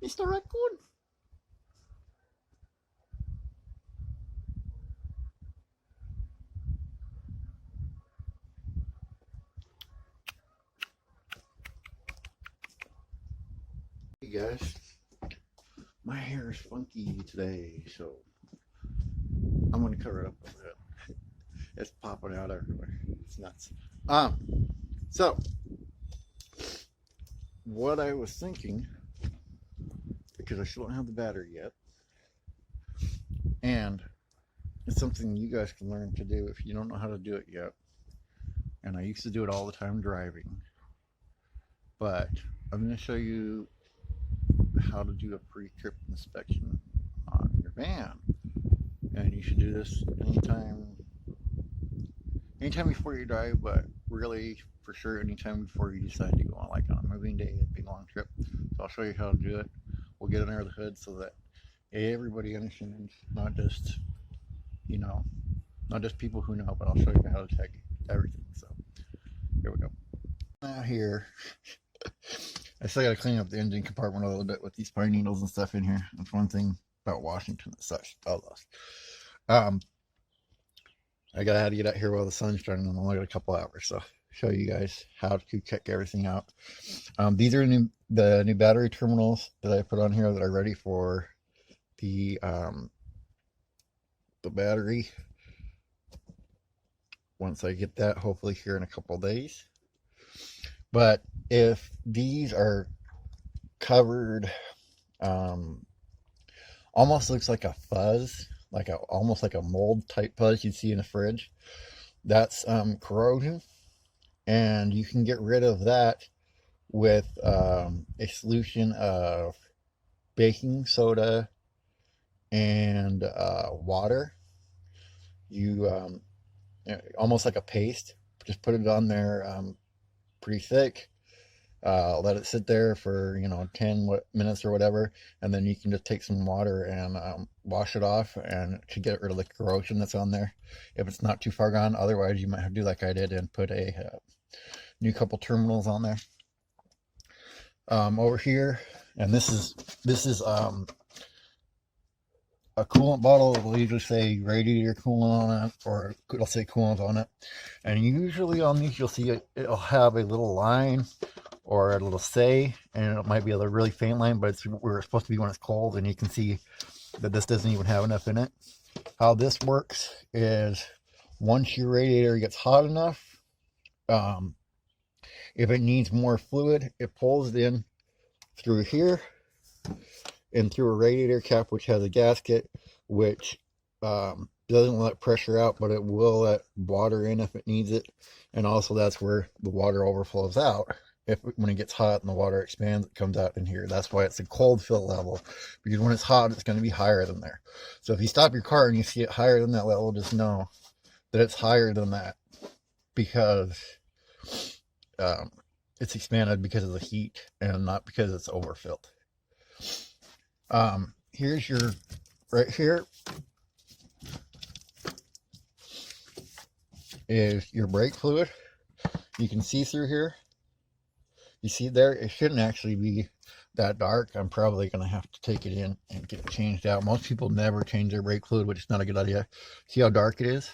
Mr. Raccoon. Hey guys, my hair is funky today, so I'm gonna cover it up a bit. It's popping out everywhere. It's nuts. So what I was thinking, because I still don't have the battery yet, and it's something you guys can learn to do if you don't know how to do it yet. And I used to do it all the time driving, but I'm going to show you how to do a pre-trip inspection on your van. And you should do this anytime before you drive, but really for sure anytime before you decide to go on, like on a moving day, a big long trip. So I'll show you how to do it. We'll get under the hood so that everybody understands, not just people who know, but I'll show you how to check everything. So here we go. Now here, I still got to clean up the engine compartment a little bit with these pine needles and stuff in here. That's one thing about Washington that sucks. I had to get out here while the sun's shining. I'm only got a couple hours, so show you guys how to check everything out. These are the new battery terminals that I put on here that are ready for the battery. Once I get that, hopefully here in a couple days. But if these are covered, almost looks like a fuzz, almost like a mold type fuzz you'd see in a fridge, that's corrosion, and you can get rid of that with a solution of baking soda and water. You almost like a paste, just put it on there pretty thick, let it sit there for 10 minutes or whatever, and then you can just take some water and wash it off, and to get rid of the corrosion that's on there if it's not too far gone. Otherwise you might have to do like I did and put a new couple terminals on there. Over here, and this is a coolant bottle. It'll usually say radiator coolant on it, or it'll say coolant on it. And usually on these you'll see it'll have a little line or a little say, and it might be a really faint line, but it's where it's supposed to be when it's cold. And you can see that this doesn't even have enough in it. How this works is, once your radiator gets hot enough, if it needs more fluid, it pulls it in through here and through a radiator cap, which has a gasket, which doesn't let pressure out, but it will let water in if it needs it. And also that's where the water overflows out. When it gets hot and the water expands, it comes out in here. That's why it's a cold fill level, because when it's hot, it's going to be higher than there. So if you stop your car and you see it higher than that level, just know that it's higher than that, because it's expanded because of the heat and not because it's overfilled. Here's your, right here is your brake fluid. You can see through here. You see there, it shouldn't actually be that dark. I'm probably going to have to take it in and get it changed out. Most people never change their brake fluid, which is not a good idea. See how dark it is?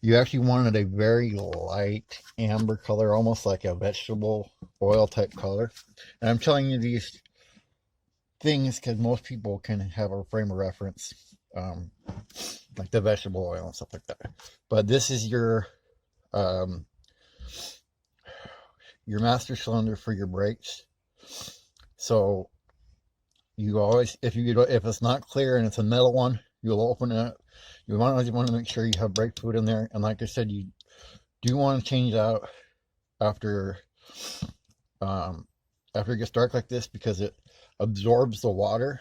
You actually wanted a very light amber color, almost like a vegetable oil type color. And I'm telling you these things because most people can have a frame of reference, like the vegetable oil and stuff like that. But this is your master cylinder for your brakes. So you always, if it's not clear and it's a metal one, you'll open it up. You want to make sure you have brake fluid in there. And like I said, you do want to change out after it gets dark like this, because it absorbs the water,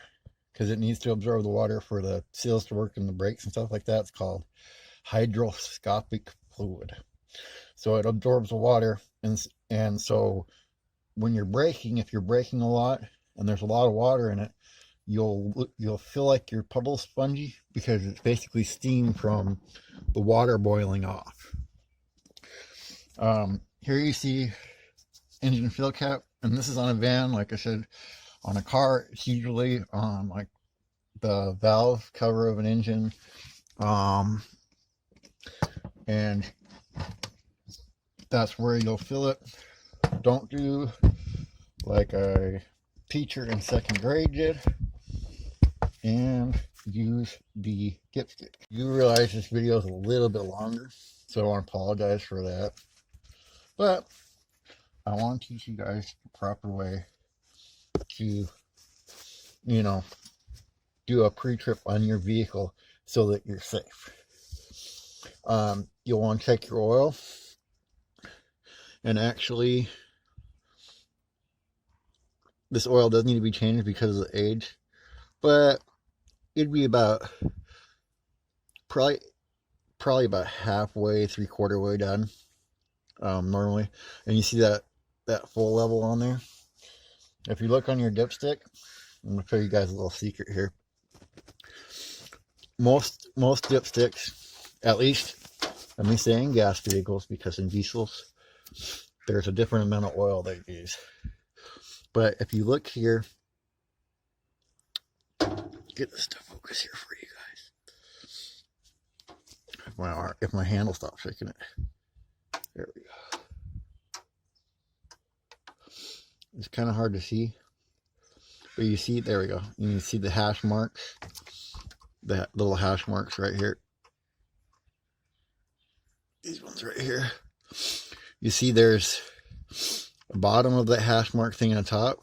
because it needs to absorb the water for the seals to work in the brakes and stuff like that. It's called hygroscopic fluid. So it absorbs the water, and so when you're braking, if you're braking a lot and there's a lot of water in it, you'll feel like your puddle's spongy, because it's basically steam from the water boiling off. Here you see engine fill cap, and this is on a van. Like I said, On a car, it's usually on like the valve cover of an engine, and that's where you'll fill it. Don't do like a teacher in second grade did, and use the dipstick. You realize this video is a little bit longer, so I want to apologize for that, but I want to teach you guys the proper way to, you know, do a pre-trip on your vehicle so that you're safe. You'll want to check your oil, and actually this oil does need to be changed because of the age, but it'd be about probably about halfway, 3/4 way done normally. And you see that full level on there. If you look on your dipstick, I'm gonna show you guys a little secret here. Most dipsticks, at least let me say in gas vehicles, because in diesels there's a different amount of oil they use. But if you look here, get this to focus here for you guys. If my handle stops shaking it. There we go. It's kind of hard to see, but you see, there we go. You can see the hash marks, the little hash marks right here. These ones right here. You see there's the bottom of that hash mark thing on top.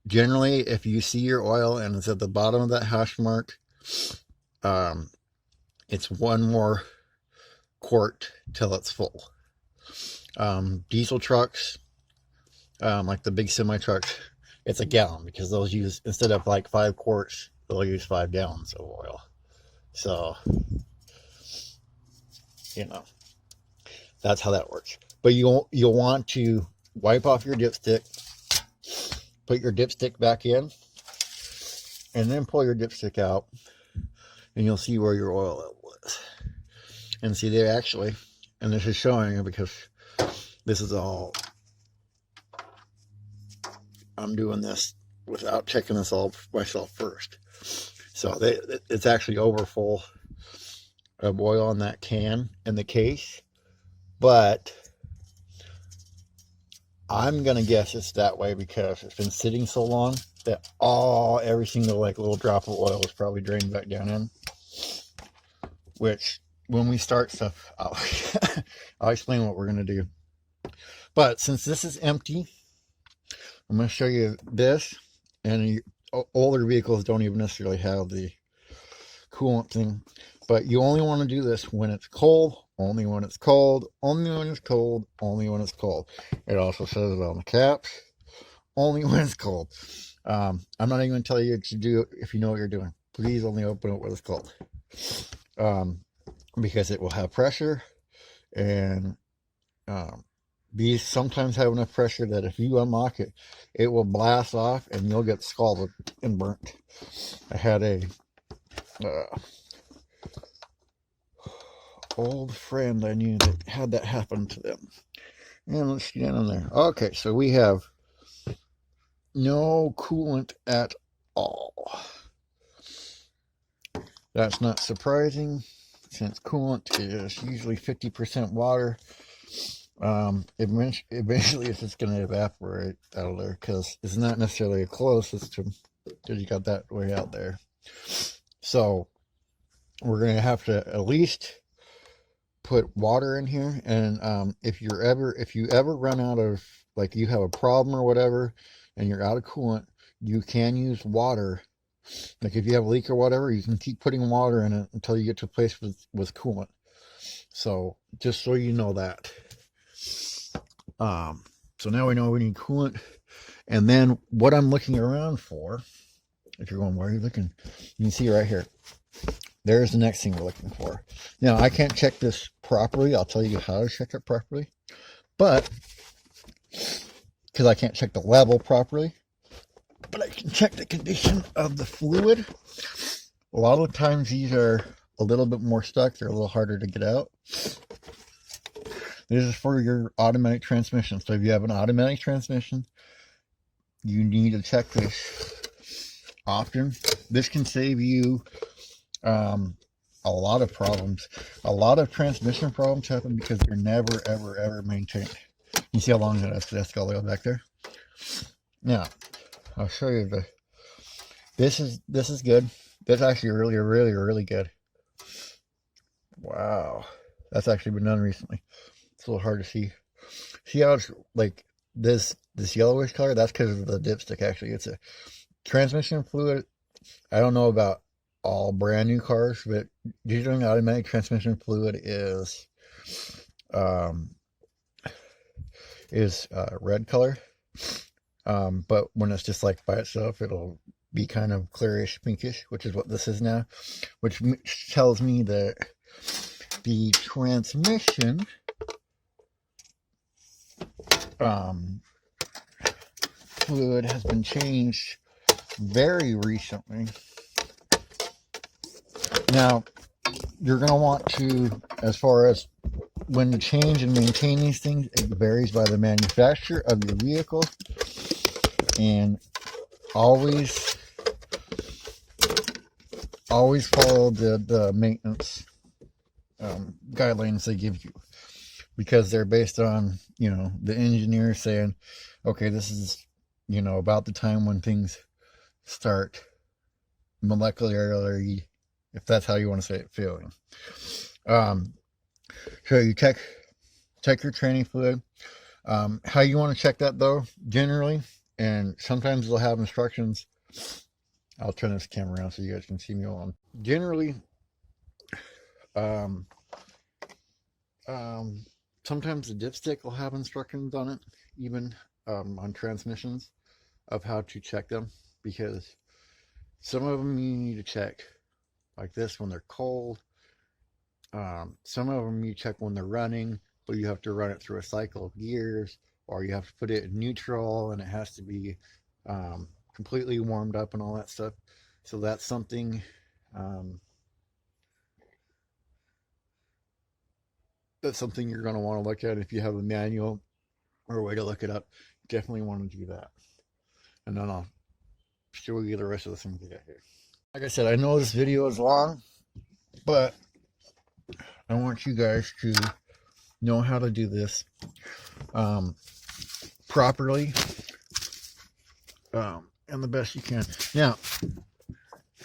Generally, if you see your oil and it's at the bottom of that hash mark, it's one more quart till it's full. Diesel trucks, like the big semi trucks, it's a gallon, because those use, instead of like 5 quarts, they'll use 5 gallons of oil. So, you know, that's how that works. But you'll want to wipe off your dipstick, put your dipstick back in, and then pull your dipstick out, and you'll see where your oil level is. And see, they actually, and this is showing you because this is all, I'm doing this without checking this all myself first. So it's actually over full of oil in that can, in the case. But I'm going to guess it's that way because it's been sitting so long that every single like little drop of oil is probably drained back down in. Which, when we start stuff, I'll explain what we're going to do. But since this is empty, I'm going to show you this. And older vehicles don't even necessarily have the coolant thing. But you only want to do this when it's cold, only when it's cold, only when it's cold, only when it's cold. It also says it on the caps, only when it's cold. I'm not even going to tell you to do it if you know what you're doing. Please only open it when it's cold. Because it will have pressure, and these sometimes have enough pressure that if you unlock it, it will blast off and you'll get scalded and burnt. I had a old friend I knew that had that happen to them. And let's get in there. Okay, so we have no coolant at all. That's not surprising, since coolant is usually 50% water. Eventually it's just going to evaporate out of there, because it's not necessarily a closed system, because you got that way out there. So we're going to have to at least put water in here. And if you ever run out of, like, you have a problem or whatever and you're out of coolant, you can use water. Like if you have a leak or whatever, you can keep putting water in it until you get to a place with coolant. So just so you know that. So now we know we need coolant. And then what I'm looking around for, if you're going, where are you looking? You can see right here. There's the next thing we're looking for. Now, I can't check this properly. I'll tell you how to check it properly. But, because I can't check the level properly, but I can check the condition of the fluid. A lot of the times these are a little bit more stuck. They're a little harder to get out. This is for your automatic transmission. So if you have an automatic transmission, you need to check this often. This can save you a lot of problems. A lot of transmission problems happen because they're never, ever, ever maintained. You see how long that's got all back there? Now, I'll show you the. This is good. That's actually really, really, really good. Wow, that's actually been done recently. It's a little hard to see. See how it's like this yellowish color? That's because of the dipstick. Actually, it's a transmission fluid. I don't know about all brand new cars, but usually automatic transmission fluid is red color. But when it's just like by itself, it'll be kind of clearish pinkish, which is what this is now, which tells me that the transmission fluid has been changed very recently. Now, you're going to want to, as far as when to change and maintain these things, it varies by the manufacturer of your vehicle, and always follow the maintenance guidelines they give you, because they're based on, you know, the engineer saying, okay, this is, you know, about the time when things start molecularly, if that's how you want to say it, failing. So you check your training fluid. How you want to check that though, generally, and sometimes they'll have instructions. I'll turn this camera around so you guys can see me on. Generally, sometimes the dipstick will have instructions on it, even on transmissions, of how to check them, because some of them you need to check like this when they're cold. Some of them you check when they're running, but you have to run it through a cycle of gears, or you have to put it in neutral and it has to be completely warmed up and all that stuff. So that's something you're going to want to look at. If you have a manual or a way to look it up, definitely want to do that. And then I'll show you the rest of the things we got here. Like I said, I know this video is long, but I want you guys to know how to do this properly and the best you can. Now,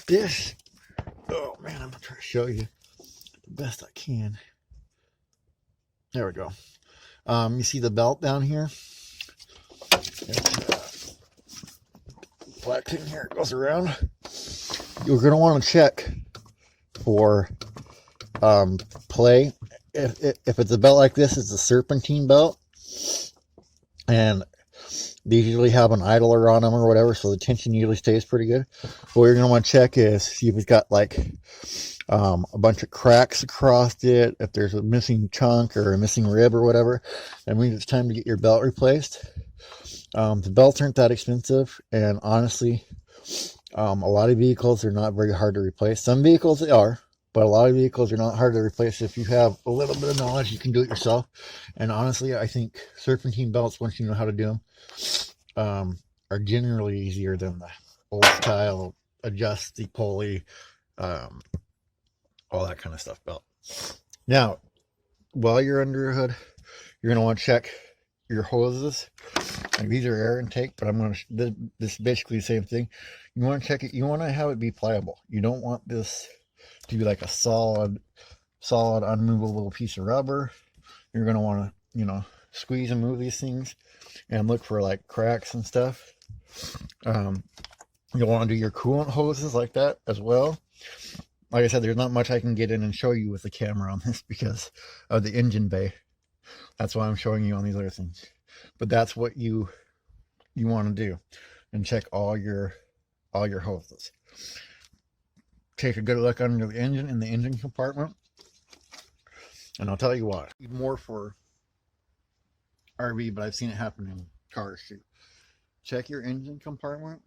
this, oh man, I'm gonna try to show you the best I can. There we go. You see the belt down here? It's black thing here, it goes around. You're gonna want to check for play. If it's a belt like this, it's a serpentine belt, and they usually have an idler on them or whatever, so the tension usually stays pretty good. What you're going to want to check is see if it's got like a bunch of cracks across it, if there's a missing chunk or a missing rib or whatever. That means it's time to get your belt replaced. The belts aren't that expensive, and honestly, a lot of vehicles are not very hard to replace. Some vehicles they are, but a lot of vehicles are not hard to replace. If you have a little bit of knowledge, you can do it yourself. And honestly, I think serpentine belts, once you know how to do them, are generally easier than the old style adjust the pulley, all that kind of stuff belt. Now, while you're under your hood, you're going to want to check your hoses. Like these are air intake, but I'm going to, this is basically the same thing. You want to check it. You want to have it be pliable. You don't want this to be like a solid unmovable piece of rubber. You're going to want to, you know, squeeze and move these things and look for like cracks and stuff. You'll want to do your coolant hoses like that as well. Like I said, there's not much I can get in and show you with the camera on this because of the engine bay. That's why I'm showing you on these other things. But that's what you want to do, and check all your hoses. Take a good look under the engine in the engine compartment, and I'll tell you what, more for RV, but I've seen it happen in cars too. Check your engine compartment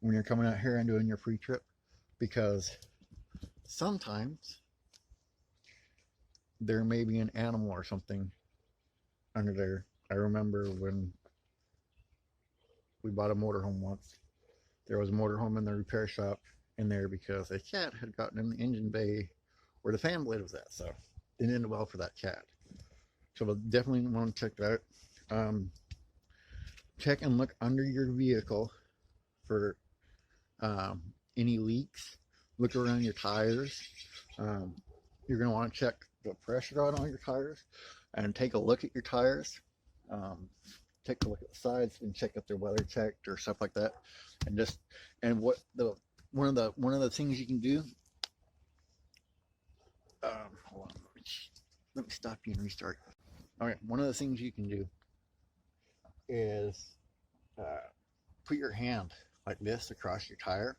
when you're coming out here and doing your pre-trip, because sometimes there may be an animal or something under there. I remember when we bought a motorhome once. There was a motorhome in the repair shop in there because a cat had gotten in the engine bay where the fan blade was at. So it didn't end well for that cat. So we'll definitely want to check that out. Check and look under your vehicle for any leaks. Look around your tires. You're going to want to check the pressure on all your tires and take a look at your tires. Take a look at the sides and check if they're weather checked or stuff like that. And one of the things you can do. Hold on, let me stop you and restart. All right, one of the things you can do is put your hand like this across your tire.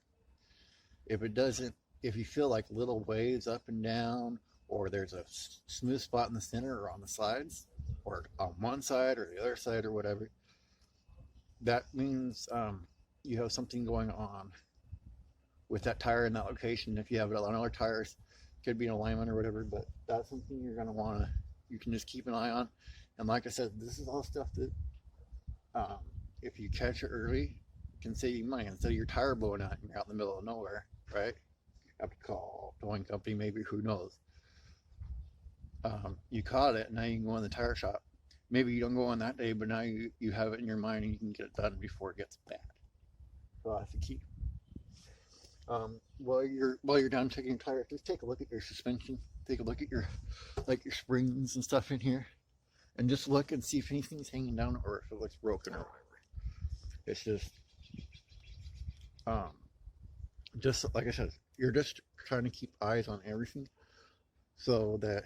If you feel like little waves up and down, or there's a smooth spot in the center or on the sides, or on one side or the other side or whatever, that means you have something going on with that tire in that location. If you have it on other tires, it could be an alignment or whatever, but that's something you're going to want to, you can just keep an eye on. And like I said, this is all stuff that if you catch it early, it can save you money. Instead of your tire blowing out and you're out in the middle of nowhere, right? You have to call a towing company, maybe, who knows. You caught it, now you can go in the tire shop. Maybe you don't go on that day, but now you have it in your mind and you can get it done before it gets bad. So that's the key. While you're done checking your tire, just take a look at your suspension. Take a look at your springs and stuff in here, and just look and see if anything's hanging down or if it looks broken or whatever. It's just like I said, you're just trying to keep eyes on everything so that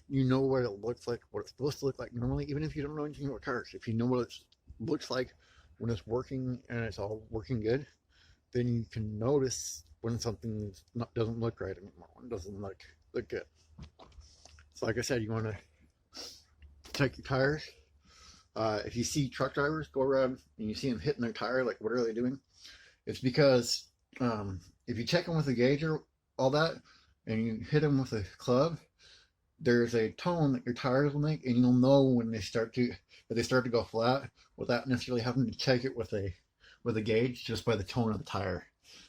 you know what it looks like, what it's supposed to look like normally, even if you don't know anything about cars. If you know what it looks like when it's working and it's all working good, then you can notice when something doesn't look right anymore, when it doesn't look good. So like I said, you want to check your tires. If you see truck drivers go around and you see them hitting their tire, like what are they doing? It's because if you check them with a gauge or all that, and you hit them with a club, there's a tone that your tires will make, and you'll know when they start to go flat without necessarily having to check it with a gauge, just by the tone of the tire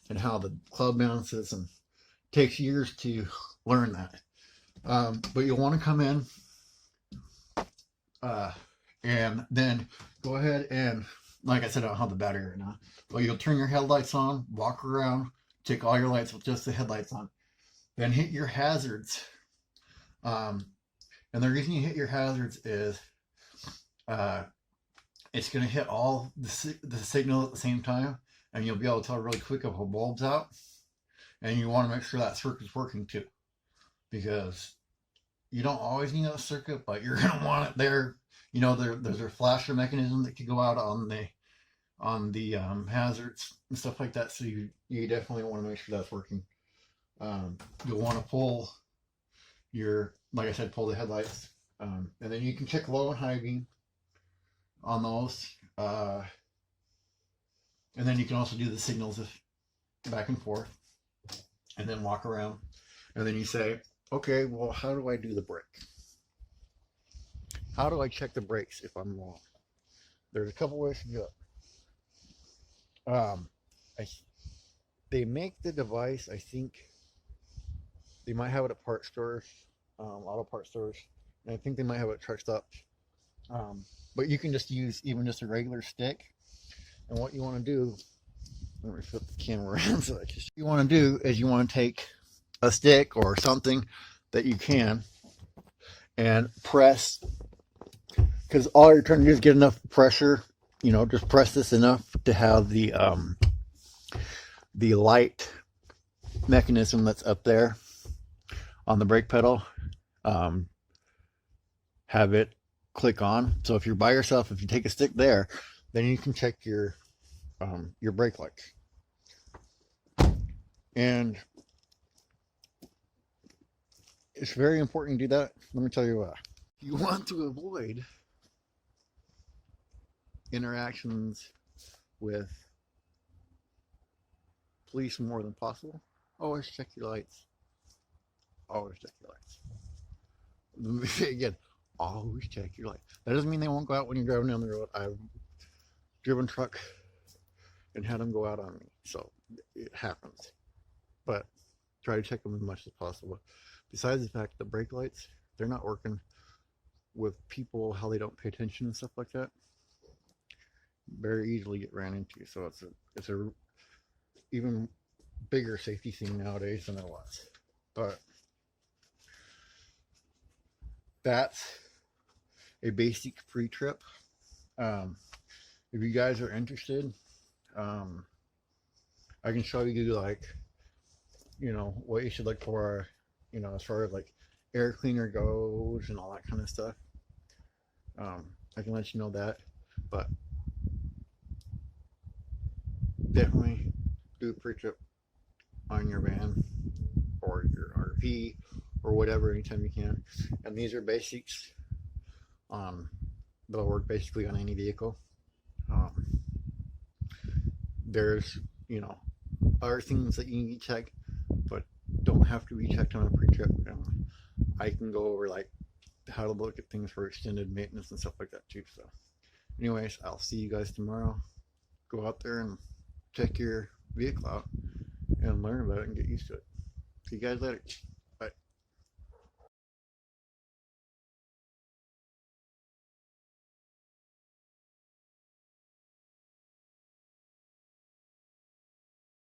and how the club bounces. And it takes years to learn that. But you'll want to come in and then go ahead and, like I said, I don't have the battery right now, but you'll turn your headlights on, walk around, check all your lights with just the headlights on, then hit your hazards. And the reason you hit your hazards is it's going to hit all the signal at the same time, and you'll be able to tell really quick if a bulb's out. And you want to make sure that circuit's working too, because you don't always need a circuit, but you're going to want it there. You know, there's a flasher mechanism that could go out on the hazards and stuff like that. So you definitely want to make sure that's working. You'll want to pull like I said, pull the headlights, and then you can check low and high beam on those, and then you can also do the signals back and forth, and then walk around, and then you say, okay, well, how do I do the brake? How do I check the brakes if I'm wrong? There's a couple ways to do it. They make the device, I think they might have it at parts stores, auto parts stores, and I think they might have it at truck stops. But you can just use even just a regular stick. And what you want to do, let me flip the camera around so that you want to do is you want to take a stick or something that you can and press, because all you're trying to do is get enough pressure, you know, just press this enough to have the light mechanism that's up there on the brake pedal, have it click on. So if you're by yourself, if you take a stick there, then you can check your brake lights. And it's very important to do that. Let me tell you what. You want to avoid interactions with police more than possible. Always check your lights. Always check your lights. Let me say again, always check your lights. That doesn't mean they won't go out when you're driving down the road. I've driven truck and had them go out on me. So it happens. But try to check them as much as possible. Besides the fact the brake lights, they're not working with people, how they don't pay attention and stuff like that. Very easily get ran into. So it's a even bigger safety thing nowadays than it was. But that's a basic pre-trip. If you guys are interested, I can show you like, you know, what you should look for, you know, as far as like air cleaner goes and all that kind of stuff. I can let you know that, but definitely do a pre-trip on your van or your RV or whatever anytime you can. And these are basics. They'll work basically on any vehicle. There's, you know, other things that you need to check, but don't have to be checked on a pre-trip. I can go over like how to look at things for extended maintenance and stuff like that too. So anyways, I'll see you guys tomorrow. Go out there and check your vehicle out and learn about it and get used to it. See you guys later.